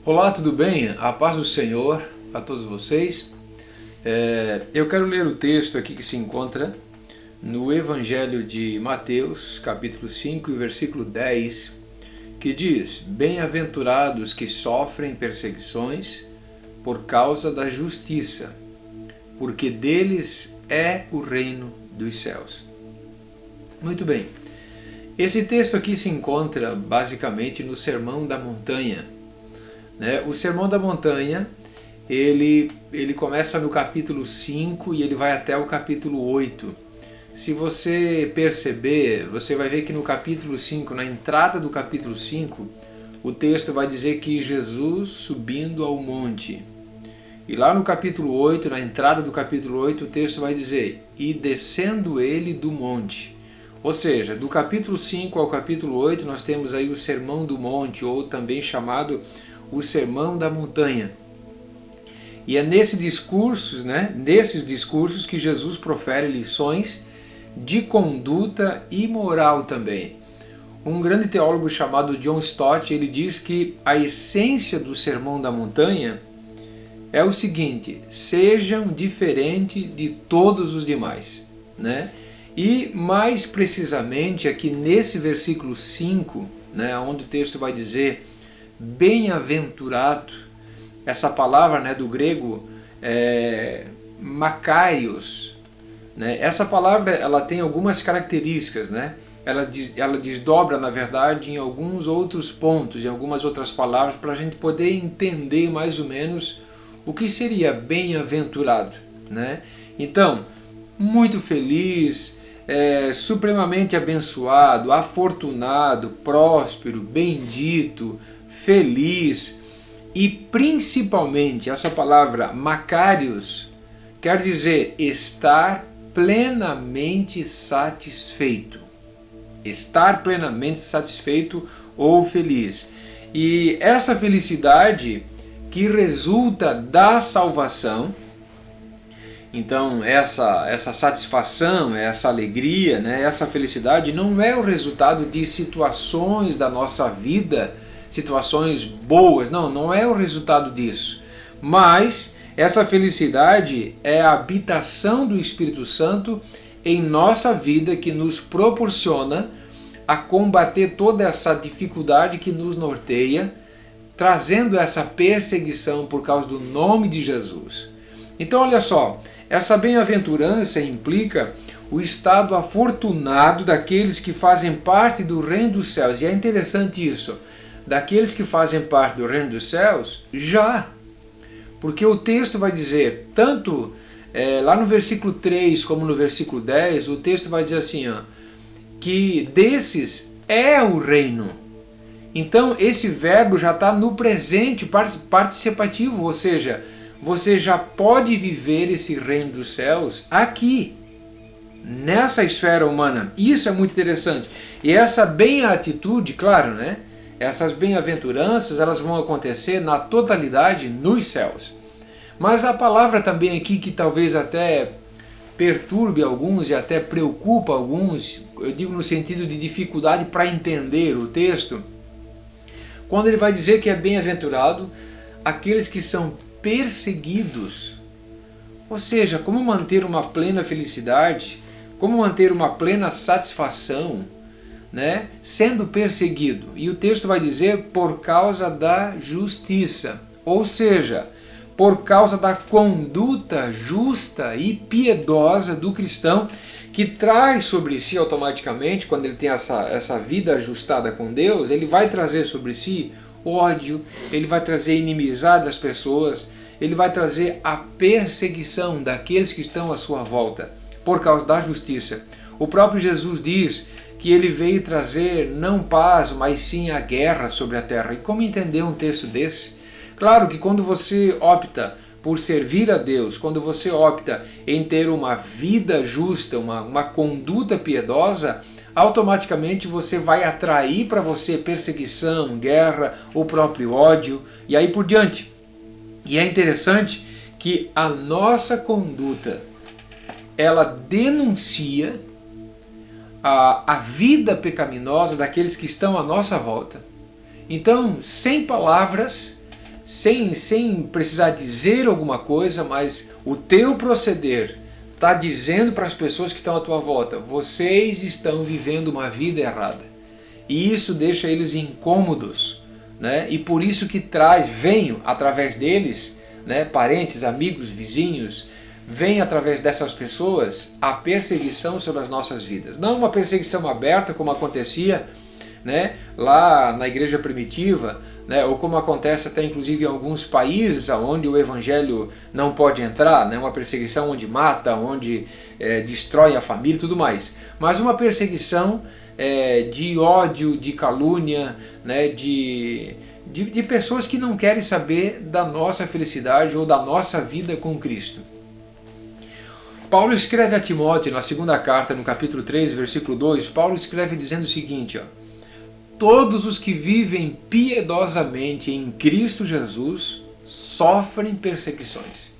Olá, tudo bem? A paz do Senhor a todos vocês. Eu quero ler o texto aqui que se encontra no Evangelho de Mateus, capítulo 5, versículo 10, que diz: Bem-aventurados que sofrem perseguições por causa da justiça, porque deles é o reino dos céus. Muito bem. Esse texto aqui se encontra basicamente no Sermão da Montanha. O Sermão da Montanha, ele começa no capítulo 5 e ele vai até o capítulo 8. Se você perceber, você vai ver que no capítulo 5, na entrada do capítulo 5, o texto vai dizer que Jesus subindo ao monte. E lá no capítulo 8, na entrada do capítulo 8, o texto vai dizer, e descendo ele do monte. Ou seja, do capítulo 5 ao capítulo 8, nós temos aí o Sermão do Monte, ou também chamado o Sermão da Montanha. E é nesses discursos que Jesus profere lições de conduta e moral também. Um grande teólogo chamado John Stott, ele diz que a essência do Sermão da Montanha é o seguinte: sejam diferentes de todos os demais. E mais precisamente aqui nesse versículo 5, onde o texto vai dizer bem-aventurado, essa palavra do grego makarios, essa palavra ela tem algumas características, ela desdobra na verdade em alguns outros pontos, em algumas outras palavras, para a gente poder entender mais ou menos o que seria bem-aventurado. Então, muito feliz, supremamente abençoado, afortunado, próspero, bendito, feliz. E principalmente essa palavra makarios quer dizer estar plenamente satisfeito. Estar plenamente satisfeito ou feliz. E essa felicidade que resulta da salvação, então essa satisfação, essa alegria, essa felicidade não é o resultado de situações da nossa vida, situações boas, não é o resultado disso. Mas essa felicidade é a habitação do Espírito Santo em nossa vida, que nos proporciona a combater toda essa dificuldade que nos norteia, trazendo essa perseguição por causa do nome de Jesus. Então olha só, essa bem-aventurança implica o estado afortunado daqueles que fazem parte do reino dos céus. E é interessante isso, daqueles que fazem parte do reino dos céus, porque o texto vai dizer, tanto lá no versículo 3 como no versículo 10, o texto vai dizer assim, que desses é o reino. Então esse verbo já está no presente participativo, ou seja, você já pode viver esse reino dos céus aqui, nessa esfera humana. Isso é muito interessante. E essa bem-atitude, claro, essas bem-aventuranças, elas vão acontecer na totalidade nos céus. Mas a palavra também aqui que talvez até perturbe alguns e até preocupa alguns, eu digo no sentido de dificuldade para entender o texto, quando ele vai dizer que é bem-aventurado aqueles que são perseguidos. Ou seja, como manter uma plena felicidade, como manter uma plena satisfação, sendo perseguido. E o texto vai dizer por causa da justiça, ou seja, por causa da conduta justa e piedosa do cristão, que traz sobre si automaticamente, quando ele tem essa vida ajustada com Deus, ele vai trazer sobre si ódio, ele vai trazer inimizade às pessoas, ele vai trazer a perseguição daqueles que estão à sua volta, por causa da justiça. O próprio Jesus diz que ele veio trazer não paz, mas sim a guerra sobre a terra. E como entender um texto desse? Claro que quando você opta por servir a Deus, quando você opta em ter uma vida justa, uma conduta piedosa, automaticamente você vai atrair para você perseguição, guerra, o próprio ódio e aí por diante. E é interessante que a nossa conduta, ela denuncia a vida pecaminosa daqueles que estão à nossa volta. Então, sem palavras, sem precisar dizer alguma coisa, mas o teu proceder está dizendo para as pessoas que estão à tua volta: vocês estão vivendo uma vida errada. E isso deixa eles incômodos, né? E por isso que venho através deles, né, parentes, amigos, vizinhos, vem através dessas pessoas a perseguição sobre as nossas vidas. Não uma perseguição aberta como acontecia, né, lá na igreja primitiva, né, ou como acontece até inclusive em alguns países onde o evangelho não pode entrar, né, uma perseguição onde mata, onde destrói a família e tudo mais. Mas uma perseguição de ódio, de calúnia, né, de pessoas que não querem saber da nossa felicidade ou da nossa vida com Cristo. Paulo escreve a Timóteo, na segunda carta, no capítulo 3, versículo 2, Paulo escreve dizendo o seguinte: todos os que vivem piedosamente em Cristo Jesus sofrem perseguições.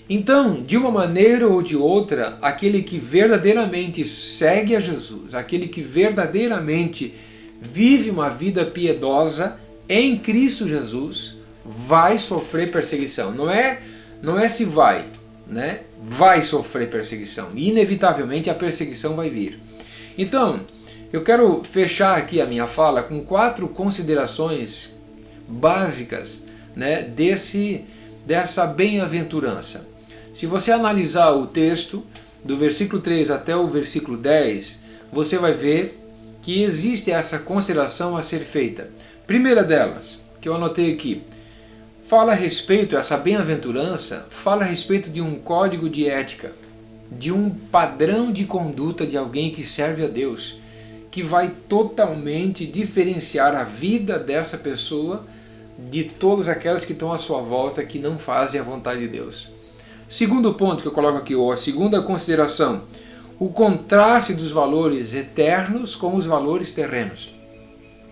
Então, de uma maneira ou de outra, aquele que verdadeiramente segue a Jesus, aquele que verdadeiramente vive uma vida piedosa em Cristo Jesus, vai sofrer perseguição. Não é se vai, né? Vai sofrer perseguição. Inevitavelmente a perseguição vai vir. Então, eu quero fechar aqui a minha fala com 4 considerações básicas, né, dessa bem-aventurança. Se você analisar o texto do versículo 3 até o versículo 10, você vai ver que existe essa consideração a ser feita. Primeira delas, que eu anotei aqui, fala a respeito, essa bem-aventurança, fala a respeito de um código de ética, de um padrão de conduta de alguém que serve a Deus, que vai totalmente diferenciar a vida dessa pessoa de todas aquelas que estão à sua volta que não fazem a vontade de Deus. Segundo ponto que eu coloco aqui, ou a segunda consideração, o contraste dos valores eternos com os valores terrenos.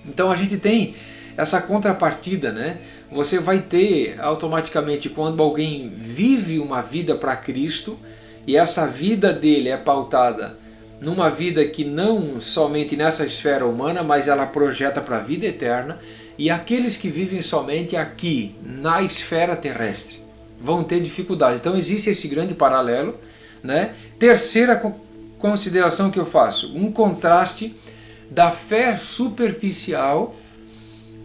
Então a gente tem essa contrapartida, né? Você vai ter automaticamente, quando alguém vive uma vida para Cristo, e essa vida dele é pautada numa vida que não somente nessa esfera humana, mas ela projeta para a vida eterna, e aqueles que vivem somente aqui, na esfera terrestre, vão ter dificuldades. Então existe esse grande paralelo, né? Terceira consideração que eu faço, um contraste da fé superficial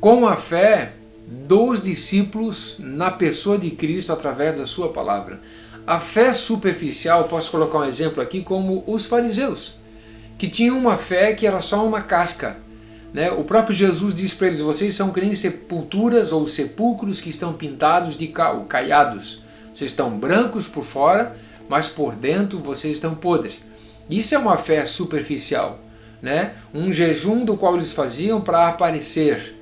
com a fé dos discípulos na pessoa de Cristo através da sua palavra. A fé superficial, posso colocar um exemplo aqui, como os fariseus, que tinham uma fé que era só uma casca, né? O próprio Jesus diz para eles: vocês são que nem sepulturas ou sepulcros que estão pintados de cal, caiados. Vocês estão brancos por fora, mas por dentro vocês estão podres. Isso é uma fé superficial, né? Um jejum do qual eles faziam para aparecer,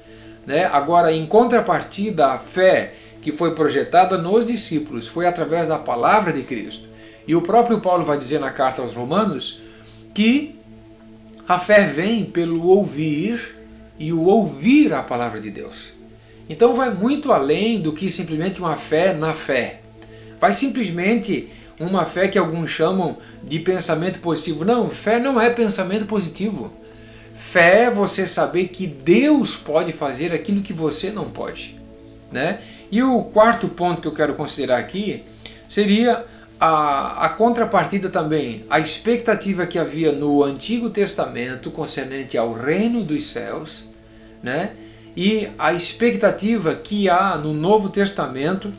né? Agora, em contrapartida, a fé que foi projetada nos discípulos foi através da palavra de Cristo. E o próprio Paulo vai dizer na carta aos Romanos que a fé vem pelo ouvir, e o ouvir a palavra de Deus. Então vai muito além do que simplesmente uma fé na fé. Vai simplesmente uma fé que alguns chamam de pensamento positivo. Não, fé não é pensamento positivo. Fé é você saber que Deus pode fazer aquilo que você não pode, né? E o quarto ponto que eu quero considerar aqui seria a contrapartida também, a expectativa que havia no Antigo Testamento concernente ao reino dos céus, né? E a expectativa que há no Novo Testamento,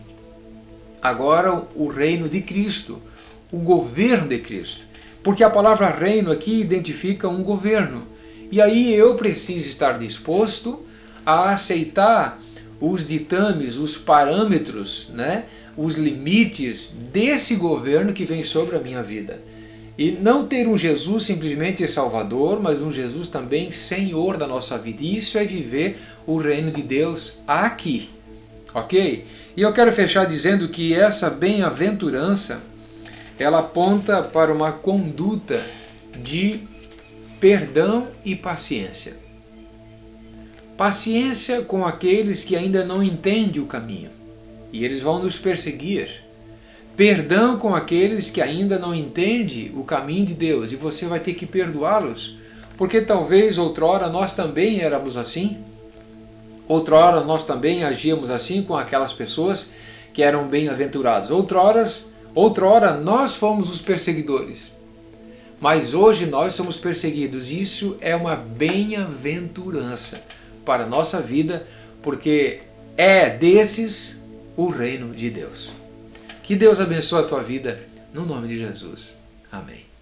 agora o reino de Cristo, o governo de Cristo. Porque a palavra reino aqui identifica um governo. E aí eu preciso estar disposto a aceitar os ditames, os parâmetros, né? Os limites desse governo que vem sobre a minha vida. E não ter um Jesus simplesmente Salvador, mas um Jesus também Senhor da nossa vida. E isso é viver o reino de Deus aqui. Ok? E eu quero fechar dizendo que essa bem-aventurança, ela aponta para uma conduta de perdão e paciência. Paciência com aqueles que ainda não entendem o caminho, e eles vão nos perseguir. Perdão com aqueles que ainda não entendem o caminho de Deus, e você vai ter que perdoá-los, porque talvez outrora nós também éramos assim. Outrora nós também agíamos assim com aquelas pessoas que eram bem-aventuradas. Outrora nós fomos os perseguidores. Mas hoje nós somos perseguidos. Isso é uma bem-aventurança para a nossa vida, porque é desses o reino de Deus. Que Deus abençoe a tua vida, no nome de Jesus. Amém.